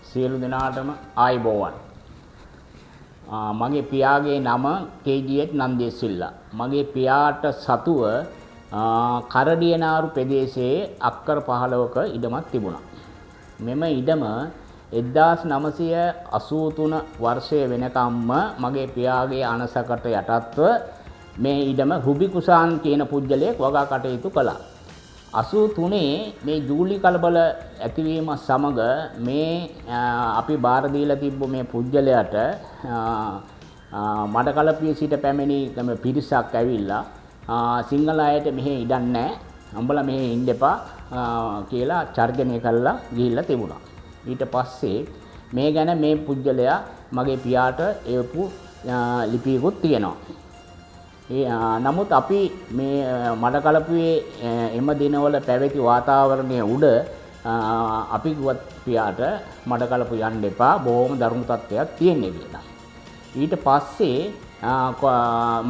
සියලු දෙනාටම ආයුබෝවන්. මගේ පියාගේ නම KGH නන්දේසිල්ලා. මගේ පියාට සතුව කරඩියනාරු ප්‍රදේශයේ අක්කර 15ක ඉඩමක් තිබුණා. මෙම ඉඩම 1983 වර්ෂයේ වෙනකම්ම මගේ පියාගේ අනසකට යටත්ව මේ ඉඩම රුබි කුසාන් කියන පුජ්‍යලයක් වගා කටයුතු කළා. 83 මේ ජූලි කලබල ඇතිවීම සමග මේ අපි බාර දීලා තිබ්බ මේ පුජ්‍යලයට මඩකලපුවේ සිට පැමිණි පිරිසක් ඇවිල්ලා සිංහල අයට මෙහෙ ඉඩක් නැහැ. උඹලා මෙහෙ ඉන්න එපා කියලා චර්ජනය කළා ගිහිල්ලා තිබුණා. ඊට පස්සේ මේ ගැන මේ පුජ්‍යලයා මගේ පියාට එවපු ලිපියකුත් තියෙනවා. නමුත් අපි මේ මඩකලපුවේ එම දිනවල පැවති වාතාවරණය උඩ අපි ගියත් පියාට මඩකලපුව යන්න එපා බොහොම දරුණු තත්ත්වයක් තියෙන්නේ කියලා. ඊට පස්සේ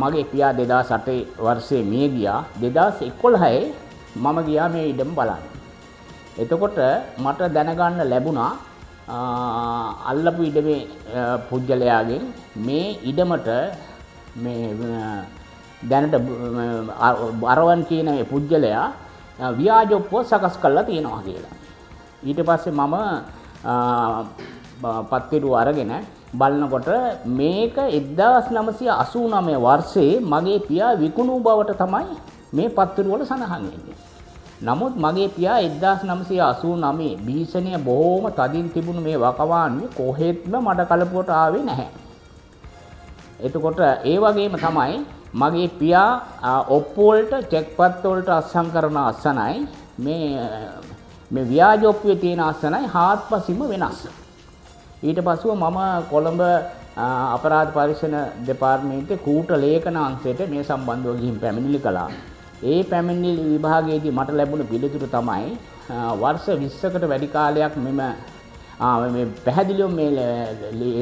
මගේ පියා 2008 වර්ෂයේ මිය ගියා. 2011 මම ගියා මේ ඉඩම බලන්න. එතකොට මට දැනගන්න ලැබුණා අල්ලපු ඉඩමේ පුජ්‍යලයාගෙන් මේ ඉඩමට මේ දැනට අරවන් කියන මේ පුජ්‍යලයා ව්‍යාජොප්පුව සකස් කරලා තියෙනවා කියලා. ඊට පස්සේ මම පත්තිරු අරගෙන බලනකොට මේක 1989 වර්ෂයේ මගේ පියා විකුණු බවට තමයි මේ පත්තිරු වල සඳහන් වෙන්නේ. නමුත් මගේ පියා 1989 භීෂණය බොහොම තදින් තිබුණු මේ වකවානුවේ කොහෙත්ම මඩ කලපුවට ආවේ නැහැ. එතකොට ඒ වගේම තමයි මගේ පියා ඔප්පු වලට චෙක්පත් වලට අස්සම් කරන අස්සනයි මේ ව්‍යාජ ඔප්පුවේ තියෙන අස්සනයි හාත්පසින්ම වෙනස්. ඊට පස්සෙ මම කොළඹ අපරාධ පරීක්ෂණ දෙපාර්තමේන්තුවේ කූට ලේඛන අංශයට මේ සම්බන්ධව ගිහින් පැමිණිලි කළා. ඒ පැමිණිලි විභාගයේදී මට ලැබුණ පිළිතුර තමයි වර්ෂ 20කට වැඩි කාලයක් මේ පැහැදිලිව මේ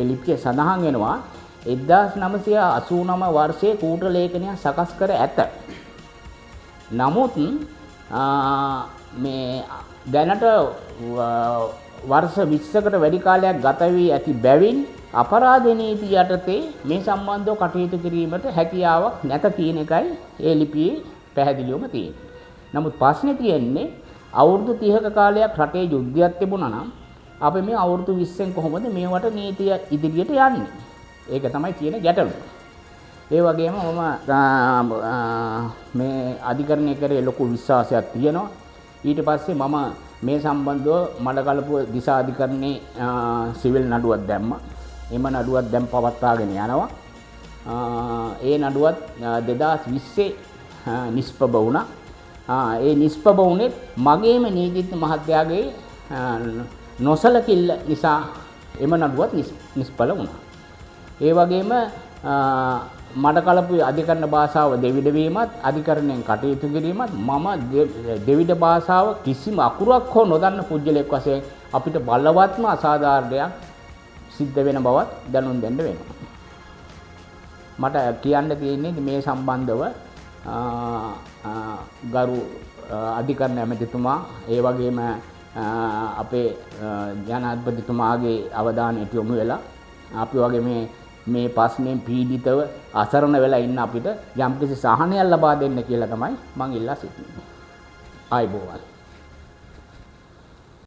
ලිපියේ සඳහන් වෙනවා 1989 වර්ෂයේ කූට ලේඛනය සකස් කර ඇත. නමුත් මේ දැනට වර්ෂ 20කට වැඩි කාලයක් ගත වී ඇති බැවින් අපරාධ නීතිය යටතේ මේ සම්බන්ධව කටයුතු කිරීමට හැකියාවක් නැත කියන එකයි ඒ ලිපියේ පැහැදිලිවම තියෙන්නේ. නමුත් ප්‍රශ්නේ තියෙන්නේ අවුරුදු 30ක කාලයක් රටේ යුද්ධයක් තිබුණා නම් අපි මේ අවුරුදු 20න් කොහොමද මේවට නීතිය ඉදිරියට යන්නේ? ඒක තමයි කියන ගැටලුව. ඒ වගේම මම මේ අධිකරණය කරේ ලොකු විශ්වාසයක් තියෙනවා. ඊට පස්සේ මම මේ සම්බන්ධව මඩකලපුව දිසා අධිකරණේ සිවිල් නඩුවක් දැම්මා. එම නඩුවක් දැන් පවත්වාගෙන යනවා. ඒ නඩුවත් 2020 නිෂ්ප්‍රභ වුණා. ඒ නිෂ්ප්‍රභ වුණේ මගේම නීතිඥ මහත්තයාගේ නොසලකිල්ල නිසා එම නඩුවත් නිෂ්ඵල වුණා. ඒ වගේම මඩකලපුවේ අධිකරණ භාෂාව දෙවිඩ වීමත් අධිකරණයෙන් කටයුතු කිරීමත් මම දෙවිඩ භාෂාව කිසිම අකුරක් හෝ නොදන්න පුජ්‍යලෙක් වශයෙන් අපිට බලවත්ම අසාධාරණයක් සිද්ධ වෙන බවත් දැනුම් දෙන්න වෙනවා. මට කියන්න තියෙන්නේ මේ සම්බන්ධව ගරු අධිකරණ ඇමතිතුමා ඒ වගේම අපේ ජනාධිපතිතුමාගේ අවධානයට යොමු වෙලා අපි වගේ මේ ප්‍රශ්නෙන් පීඩිතව අසරණ වෙලා ඉන්න අපිට යම්කිසි සහනයක් ලබා දෙන්න කියලා තමයි මම ඉල්ලා සිටින්නේ. ආයුබෝවන්.